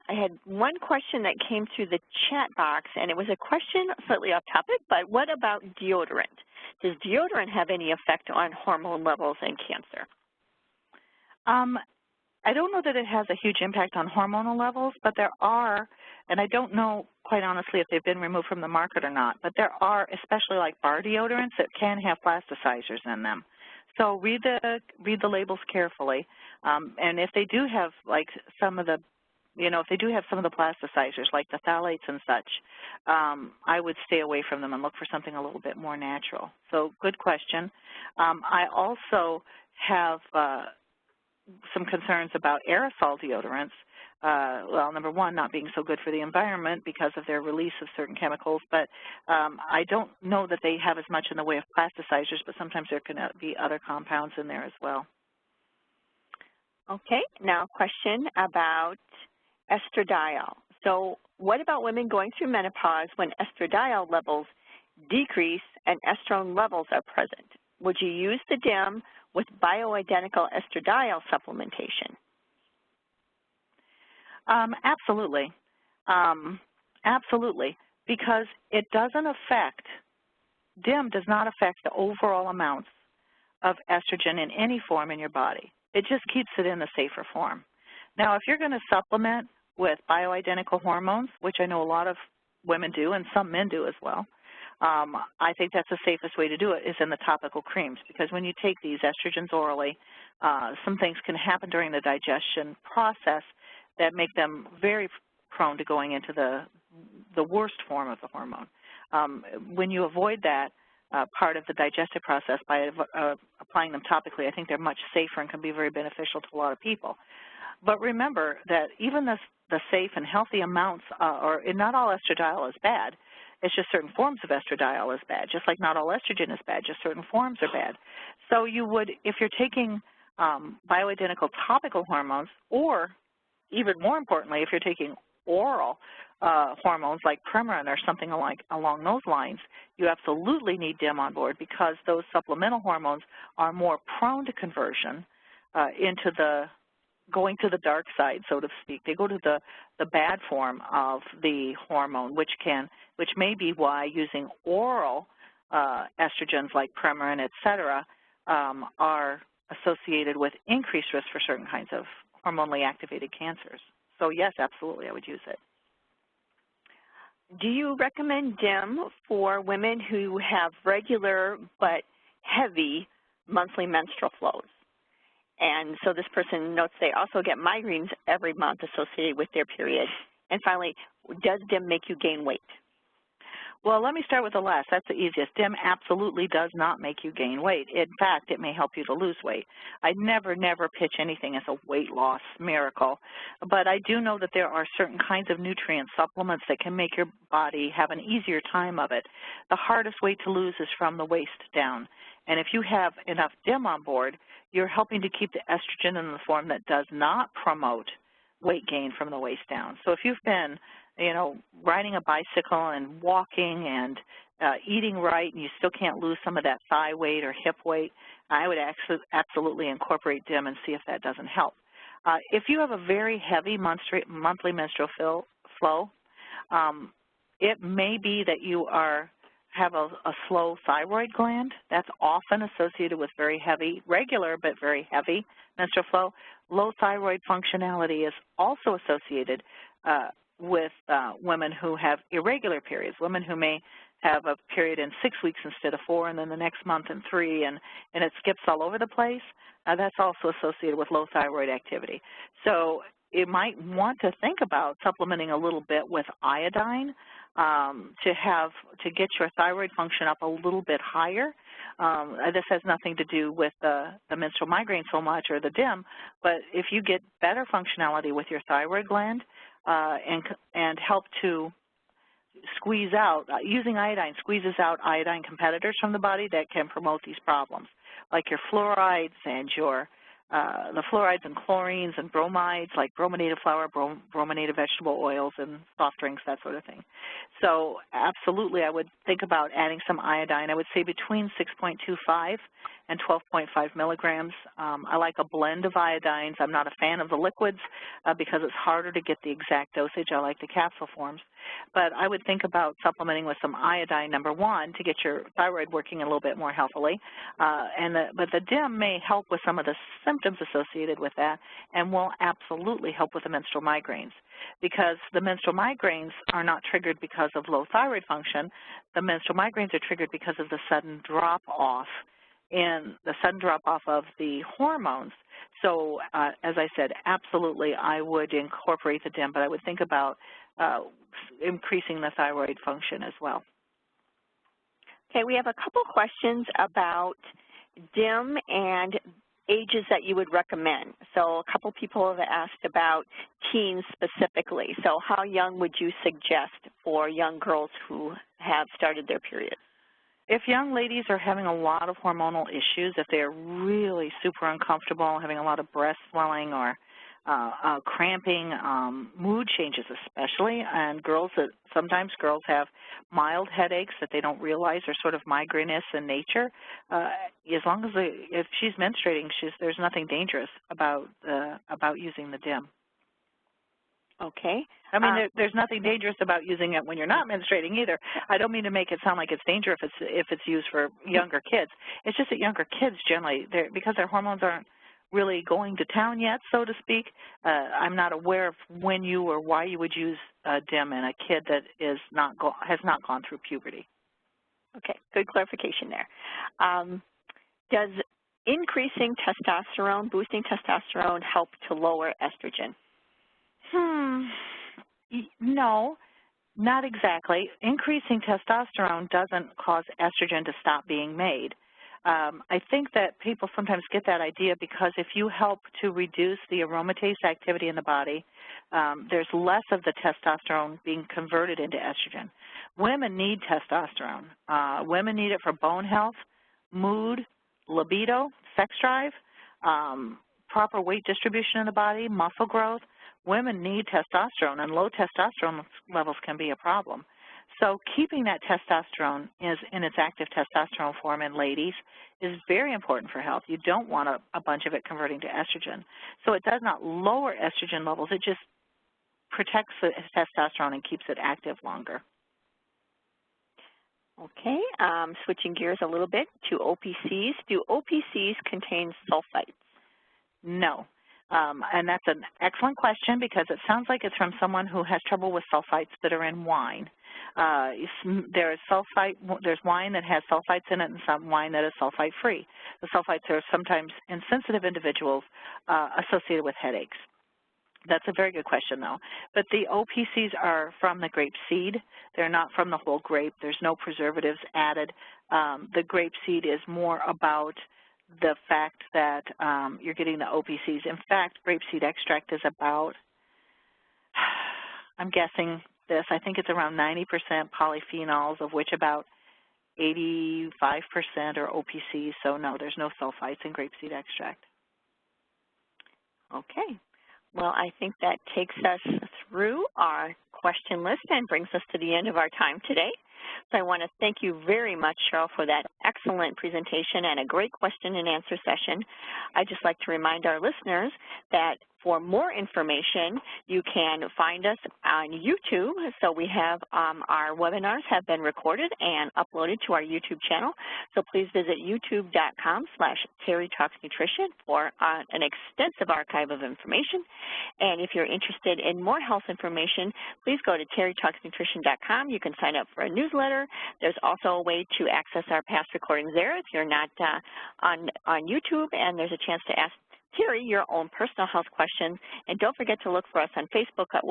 Speaker 2: I had one question that came through the chat box, and it was a question slightly off topic, but what about deodorant? Does deodorant have any effect on hormone levels in cancer?
Speaker 1: I don't know that it has a huge impact on hormonal levels, but there are, and I don't know quite honestly if they've been removed from the market or not, but there are, especially like bar deodorants, that can have plasticizers in them. So read the labels carefully, and if they do have like some of the if they do have some of the plasticizers, like the phthalates and such, I would stay away from them and look for something a little bit more natural. So good question. I also have some concerns about aerosol deodorants. Well, number one, not being so good for the environment because of their release of certain chemicals, but I don't know that they have as much in the way of plasticizers, but sometimes there can be other compounds in there as well.
Speaker 2: Okay, now a question about estradiol. So what about women going through menopause when estradiol levels decrease and estrone levels are present? Would you use the DIM with bioidentical estradiol supplementation?
Speaker 1: Absolutely. Absolutely, because it doesn't affect, DIM does not affect the overall amounts of estrogen in any form in your body. It just keeps it in the safer form. Now, if you're going to supplement with bioidentical hormones, which I know a lot of women do and some men do as well, I think that's the safest way to do it is in the topical creams, because when you take these estrogens orally, some things can happen during the digestion process that make them very prone to going into the worst form of the hormone. When you avoid that part of the digestive process by applying them topically, I think they're much safer and can be very beneficial to a lot of people. But remember that even the safe and healthy amounts, or not all estradiol is bad, it's just certain forms of estradiol is bad, just like not all estrogen is bad, just certain forms are bad. So you would, if you're taking bioidentical topical hormones, or even more importantly, if you're taking oral hormones like Premarin or something along those lines, you absolutely need DIM on board, because those supplemental hormones are more prone to conversion into going to the dark side, so to speak. They go to the bad form of the hormone, which may be why using oral estrogens like Premarin, et cetera, are associated with increased risk for certain kinds of hormonally activated cancers. So yes, absolutely, I would use it.
Speaker 2: Do you recommend DIM for women who have regular but heavy monthly menstrual flows? And so this person notes they also get migraines every month associated with their period. And finally, does DIM make you gain weight?
Speaker 1: Well, let me start with the last. That's the easiest. DIM absolutely does not make you gain weight. In fact, it may help you to lose weight. I never pitch anything as a weight loss miracle, but I do know that there are certain kinds of nutrient supplements that can make your body have an easier time of it. The hardest weight to lose is from the waist down, and if you have enough DIM on board, you're helping to keep the estrogen in the form that does not promote weight gain from the waist down. So if you've been you know, riding a bicycle and walking and eating right, and you still can't lose some of that thigh weight or hip weight, I would absolutely incorporate DIM and see if that doesn't help. If you have a very heavy monthly menstrual flow, it may be that you have a slow thyroid gland. That's often associated with very heavy, regular but very heavy menstrual flow. Low thyroid functionality is also associated with women who have irregular periods, women who may have a period in 6 weeks instead of 4, and then the next month in 3, and it skips all over the place. That's also associated with low thyroid activity. So you might want to think about supplementing a little bit with iodine to get your thyroid function up a little bit higher. This has nothing to do with the menstrual migraine so much or the DIM, but if you get better functionality with your thyroid gland and help to squeeze out, using iodine squeezes out iodine competitors from the body that can promote these problems, like your fluorides and the fluorides and chlorines and bromides, like brominated flour, brominated vegetable oils, and soft drinks, that sort of thing. So absolutely, I would think about adding some iodine. I would say between 6.25 and 12.5 milligrams. I like a blend of iodines. I'm not a fan of the liquids because it's harder to get the exact dosage. I like the capsule forms. But I would think about supplementing with some iodine, number one, to get your thyroid working a little bit more healthily. But the DIM may help with some of the symptoms associated with that and will absolutely help with the menstrual migraines, because the menstrual migraines are not triggered because of low thyroid function. The menstrual migraines are triggered because of the sudden drop-off of the hormones. So as I said, absolutely I would incorporate the DIM, but I would think about increasing the thyroid function as well.
Speaker 2: Okay, we have a couple questions about DIM and ages that you would recommend. So a couple people have asked about teens specifically. So how young would you suggest for young girls who have started their period?
Speaker 1: If young ladies are having a lot of hormonal issues, if they're really super uncomfortable, having a lot of breast swelling or cramping, mood changes especially, and sometimes girls have mild headaches that they don't realize are sort of migrainous in nature. As long as if she's menstruating, there's nothing dangerous about using the DIM.
Speaker 2: Okay.
Speaker 1: I mean, there's nothing dangerous about using it when you're not menstruating either. I don't mean to make it sound like it's dangerous if it's used for younger kids. It's just that younger kids generally, because their hormones aren't really going to town yet, so to speak, I'm not aware of when you or why you would use DIM in a kid that has not gone through puberty.
Speaker 2: Okay, good clarification there. Does increasing testosterone, boosting testosterone, help to lower estrogen?
Speaker 1: No, not exactly. Increasing testosterone doesn't cause estrogen to stop being made. I think that people sometimes get that idea because if you help to reduce the aromatase activity in the body, there's less of the testosterone being converted into estrogen. Women need testosterone. Women need it for bone health, mood, libido, sex drive, proper weight distribution in the body, muscle growth. Women need testosterone, and low testosterone levels can be a problem. So keeping that testosterone in its active testosterone form in ladies is very important for health. You don't want a bunch of it converting to estrogen. So it does not lower estrogen levels. It just protects the testosterone and keeps it active longer.
Speaker 2: Okay, switching gears a little bit to OPCs. Do OPCs contain sulfites?
Speaker 1: No. And that's an excellent question because it sounds like it's from someone who has trouble with sulfites that are in wine. There's wine that has sulfites in it and some wine that is sulfite-free. The sulfites are sometimes in sensitive individuals associated with headaches. That's a very good question, though. But the OPCs are from the grape seed. They're not from the whole grape. There's no preservatives added. The grape seed is more about the fact that you're getting the OPCs. In fact, grapeseed extract is about, I'm guessing this, I think it's around 90% polyphenols, of which about 85% are OPCs. So no, there's no sulfites in grapeseed extract.
Speaker 2: Okay. Well, I think that takes us through our question list and brings us to the end of our time today. So I want to thank you very much, Cheryl, for that excellent presentation and a great question and answer session. I'd just like to remind our listeners that for more information, you can find us on YouTube. So we have our webinars have been recorded and uploaded to our YouTube channel. So please visit youtube.com/TerryTalksNutrition for an extensive archive of information. And if you're interested in more health information, please go to TerryTalksNutrition.com. You can sign up for a newsletter. There's also a way to access our past recordings there if you're not on YouTube, and there's a chance to ask Terry your own personal health questions. And don't forget to look for us on Facebook as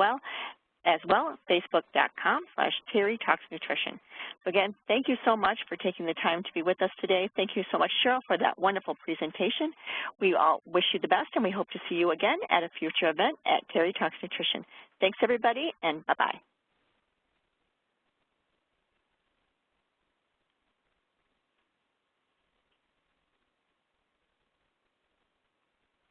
Speaker 2: well, Facebook.com/TerryTalksNutrition. So again, thank you so much for taking the time to be with us today. Thank you so much, Cheryl, for that wonderful presentation. We all wish you the best, and we hope to see you again at a future event at Terry Talks Nutrition. Thanks, everybody, and bye-bye.